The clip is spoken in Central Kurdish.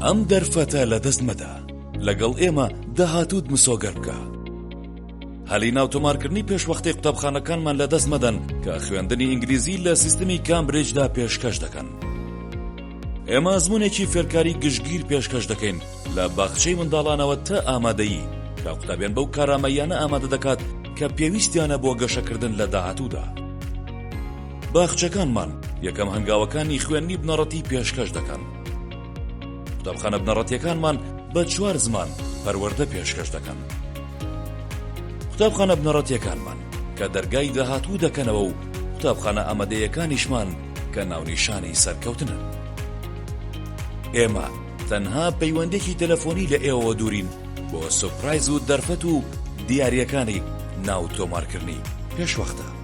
ئەم دەرفەتە لە دەست مەدە، لەگەڵ ئێمە داهاتووت مسۆگەر بکە. هەلی ناو تۆمارکردنی پێشوەختەی قوتابخانەکانمان لە دەست مەدەن کە خوێندنی ئینگلیزی لە سیستەمی کامبریجدا پێشکەش دەکەن. ئێمە ئەزموونێکی فێرکاری گشتگیر پێشکەش دەکەین لە باخچەی منداڵانەوە تا ئامادەیی کە قوتابیان بەو کارامەیانە ئامادە دەکات کە پێویستیانە بۆ گەشەکردن لە داهاتوودا. باخچەکانمان یەکەم هەنگاوەکانی خوێندنی بنەڕەتی پێشکەش دەکەن. قوتابخانە بنەڕەتیەکانمان بە 4 زمان پەروەردە پێشکەش دەکەن. قوتابخانە بنەڕەتیەکانمان کە دەرگای داهاتوو دەکەنەوە و قوتابخانە ئامادەیەکانیشمان کە ناونیشانی سەرکەوتنن. ئێمە تەنها پەیوەندێکی تەلەفۆنی لە ئێوە دوورین بۆ سوپرایز و دەرفەت و دیاریەکانی ناو تۆمارکردنی پێشوەختە.